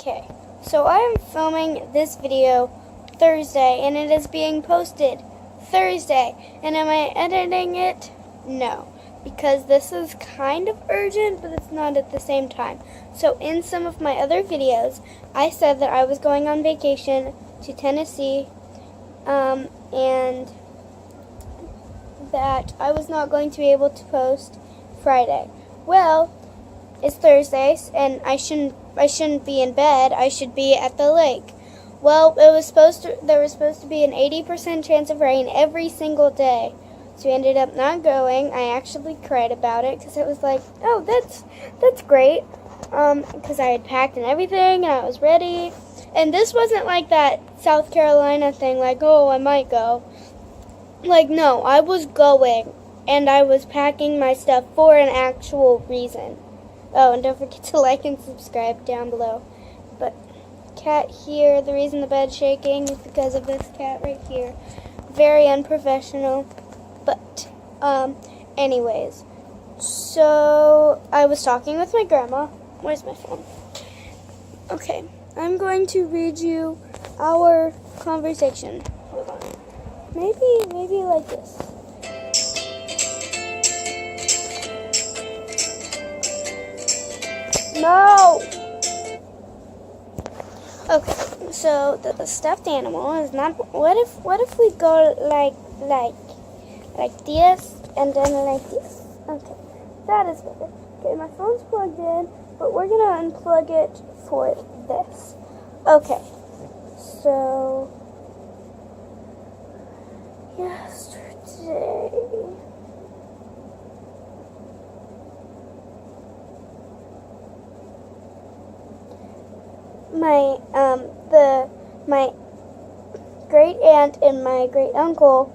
Okay, so I am filming this video Thursday, and it is being posted Thursday. And am I editing it? No, because this is kind of urgent, but it's not at the same time. So in some of my other videos, I said that I was going on vacation to Tennessee, and that I was not going to be able to post Friday. Well, it's Thursday, and I shouldn't be in bed. I should be at the lake. Well, there was supposed to be an 80% chance of rain every single day. So we ended up not going. I actually cried about it because it was like, oh, that's great. Because I had packed and everything, and I was ready. And this wasn't like that South Carolina thing, like, oh, I might go. Like, no, I was going, and I was packing my stuff for an actual reason. Oh, and don't forget to like and subscribe down below. But cat here, the reason the bed's shaking is because of this cat right here. Very unprofessional. But, anyways. So, I was talking with my grandma. Where's my phone? Okay, I'm going to read you our conversation. Hold on. Maybe like this. No! Okay, so the stuffed animal is not. What if we go like this and then like this? Okay, that is better. Okay, my phone's plugged in, but we're gonna unplug it for this. Okay, so yesterday. My great aunt and my great uncle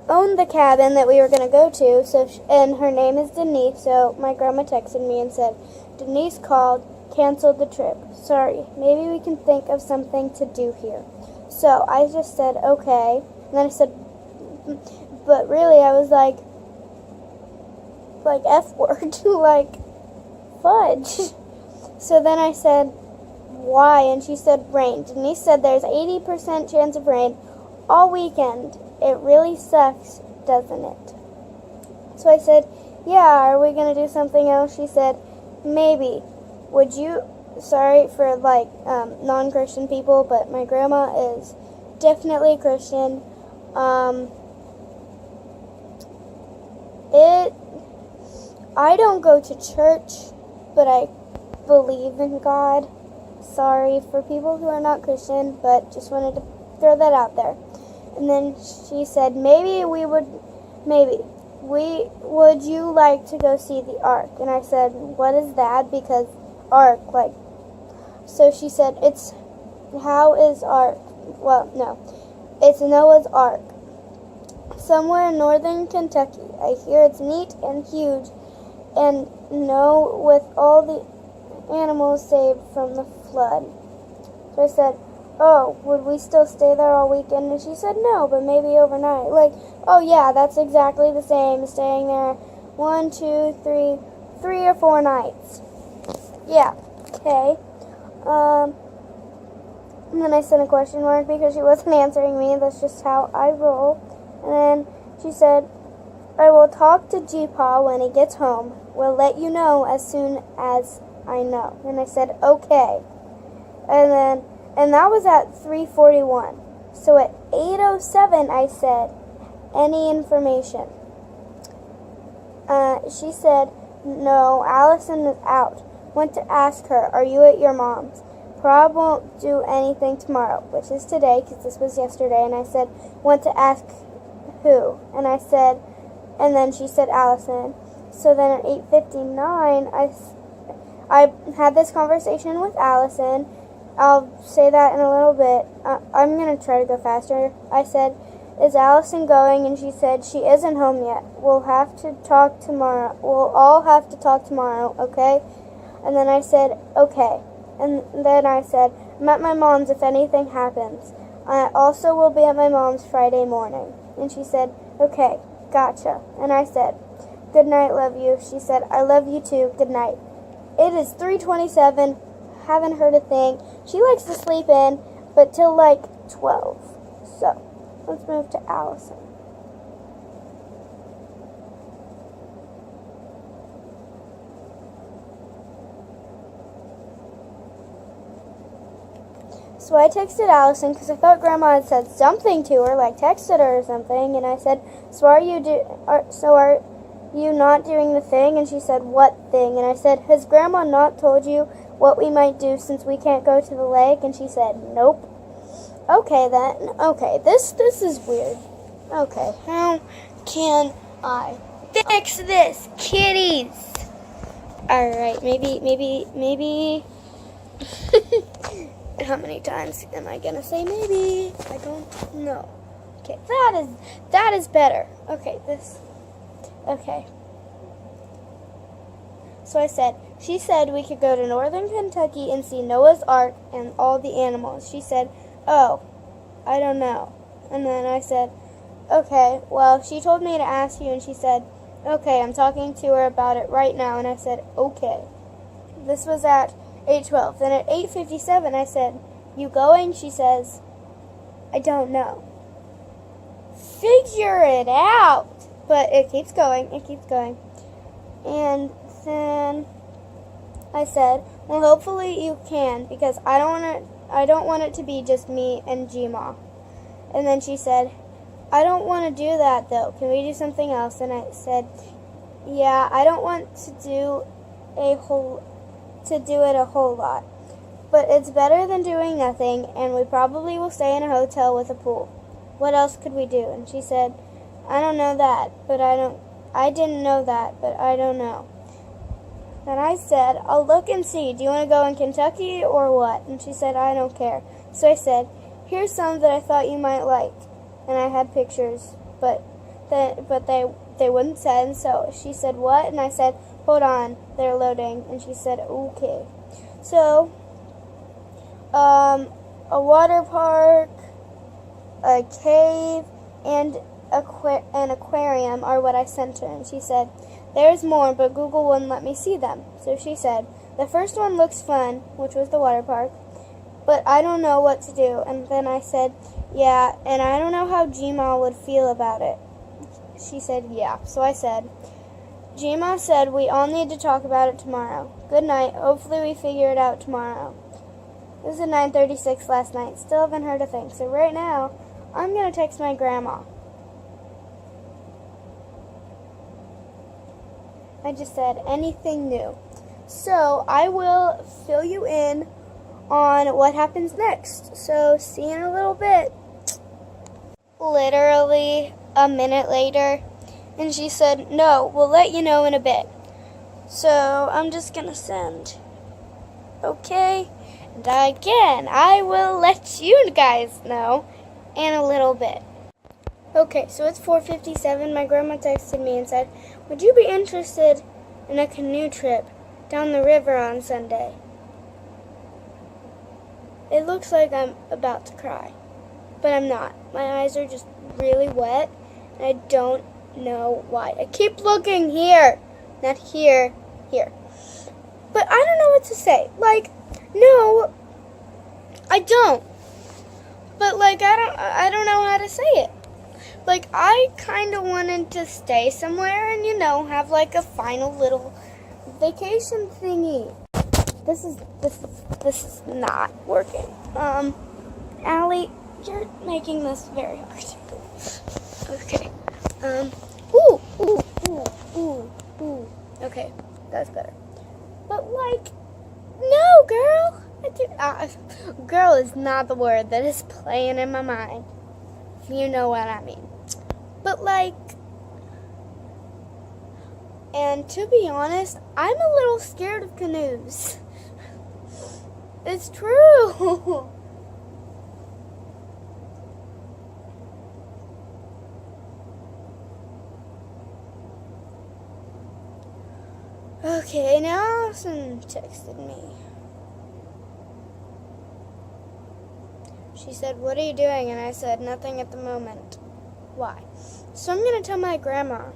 owned the cabin that we were going to go to. So, and her name is Denise. So my grandma texted me and said, Denise called, canceled the trip. Sorry, maybe we can think of something to do here. So I just said okay, and then I said, but really I was like F word, like fudge. So then I said, why? And she said rain. Denise said there's 80% chance of rain all weekend. It really sucks, doesn't it? So I said, yeah, are we going to do something else? She said, maybe. Would you, sorry for non-Christian people, but my grandma is definitely Christian. I don't go to church, but I believe in God. Sorry for people who are not Christian, but just wanted to throw that out there. And then she said, would you like to go see the Ark? And I said, what is that? Because Ark, so she said, how is Ark? Well, no, it's Noah's Ark. Somewhere in northern Kentucky. I hear it's neat and huge, and with all the animals saved from the flood. So I said, oh, would we still stay there all weekend? And she said, no, but maybe overnight. Oh yeah, that's exactly the same, staying there 1, 2, 3 or 4 nights. Yeah, okay. And then I sent a question mark because she wasn't answering me. That's just how I roll. And then she said, I will talk to G-Pa when he gets home. We'll let you know as soon as I know. And I said, okay. And that was at 3:41. So at 8:07 I said, any information? She said, no, Allison is out. Went to ask her, are you at your mom's? Prob won't do anything tomorrow, which is today because this was yesterday. And I said, went to ask who? And I said, and then she said Allison. So then at 8:59 I had this conversation with Allison. I'll say that in a little bit. I'm going to try to go faster. I said, is Allison going? And she said, she isn't home yet. We'll have to talk tomorrow. We'll all have to talk tomorrow, okay? And then I said, okay. And then I said, I'm at my mom's if anything happens. I also will be at my mom's Friday morning. And she said, okay, gotcha. And I said, good night, love you. She said, I love you too, good night. It is 3:27. haven't heard a thing. She likes to sleep in, but till like 12. So, let's move to Allison. So I texted Allison because I thought Grandma had said something to her, like texted her or something, and I said, so are you not doing the thing? And she said, what thing? And I said, has Grandma not told you what we might do since we can't go to the lake? And she said, nope. Okay then. Okay, this is weird. Okay, how can I fix this, kitties? Alright, maybe how many times am I gonna say maybe? I don't know. Okay, that is better. Okay, okay. So I said, she said we could go to northern Kentucky and see Noah's Ark and all the animals. She said, oh, I don't know. And then I said, okay, well, she told me to ask you, and she said, okay, I'm talking to her about it right now. And I said, okay. This was at 8:12. Then at 8:57, I said, you going? She says, I don't know. Figure it out. But it keeps going. And then I said, well, hopefully you can, because I don't want it to be just me and Gma. And then she said, I don't want to do that though. Can we do something else? And I said, yeah, I don't want to do it a whole lot. But it's better than doing nothing, and we probably will stay in a hotel with a pool. What else could we do? And she said, I didn't know that, but I don't know. And I said, I'll look and see. Do you want to go in Kentucky or what? And she said, I don't care. So I said, here's some that I thought you might like. And I had pictures, but they wouldn't send. So she said, what? And I said, hold on, they're loading. And she said, okay. So, a water park, a cave, and an aquarium are what I sent her. And she said, there's more, but Google wouldn't let me see them. So she said, the first one looks fun, which was the water park, but I don't know what to do. And then I said, yeah, and I don't know how Gma would feel about it. She said, yeah. So I said, Gma said we all need to talk about it tomorrow. Good night. Hopefully we figure it out tomorrow. It was at 9:36 last night. Still haven't heard a thing. So right now, I'm going to text my grandma. I just said anything new. So I will fill you in on what happens next. So see you in a little bit. Literally a minute later, and she said, no, we'll let you know in a bit. So I'm just gonna send. Okay, and again, I will let you guys know in a little bit. Okay, so it's 4:57. My grandma texted me and said, would you be interested in a canoe trip down the river on Sunday? It looks like I'm about to cry, but I'm not. My eyes are just really wet, and I don't know why. I keep looking here, not here, here. But I don't know what to say. Like, no, I don't. But like, I don't know how to say it. Like, I kind of wanted to stay somewhere and, you know, have like a final little vacation thingy. This is not working. Allie, you're making this very hard. Okay. Ooh. Okay, that's better. But like, no, girl. Girl is not the word that is playing in my mind. You know what I mean. But like, and to be honest, I'm a little scared of canoes. It's true. Okay, now Allison texted me. She said, what are you doing? And I said, nothing at the moment. Why? So I'm going to tell my grandma.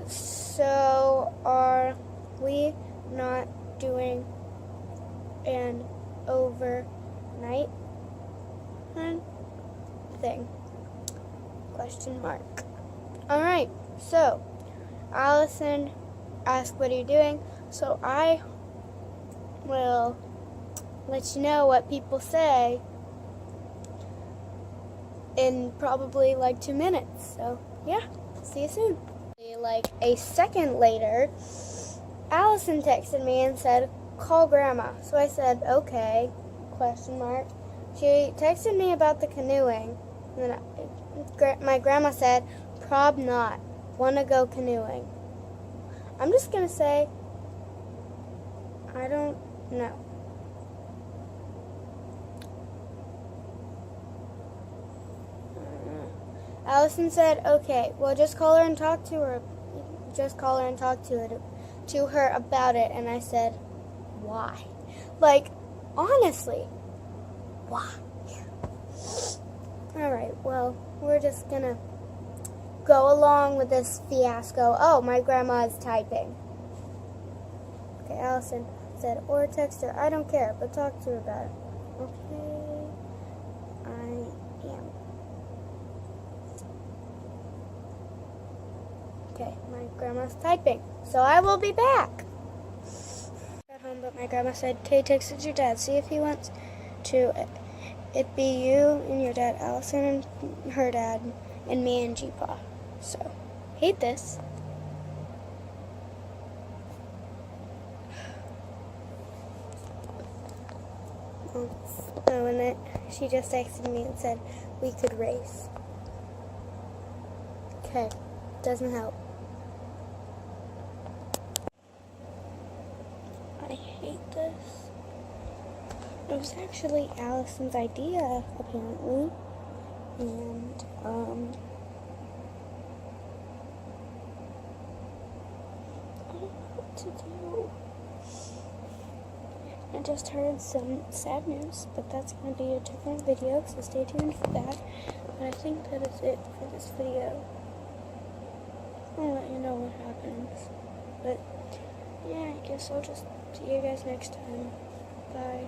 So are we not doing an overnight thing? Question mark. Alright, so Allison asked, what are you doing? So I will let you know what people say in probably like 2 minutes. So yeah, see you soon. Like a second later, Allison texted me and said, call Grandma. So I said, okay, question mark. She texted me about the canoeing. And then my grandma said, prob not, wanna go canoeing. I'm just gonna say, I don't know. Allison said, okay, well, just call her and talk to her. Just call her and talk to her about it. And I said, why? Like, honestly, why? Alright, well, we're just gonna go along with this fiasco. Oh, my grandma is typing. Okay, Allison said, or text her. I don't care, but talk to her about it. Okay, I am. Okay, my grandma's typing, so I will be back. Got home, but my grandma said, Kay texted your dad, see if he wants to. It be you and your dad, Allison and her dad, and me and G-Pa. So, hate this. Oh, and then she just texted me and said we could race. Okay, doesn't help. I hate this. It was actually Allison's idea, apparently. And, I don't know what to do. I just heard some sad news, but that's going to be a different video, so stay tuned for that. But I think that is it for this video. I'll let you know what happens. But, yeah, I guess I'll just see you guys next time. Bye.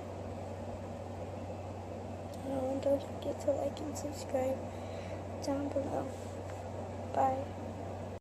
Oh, and don't forget to like and subscribe down below. Bye.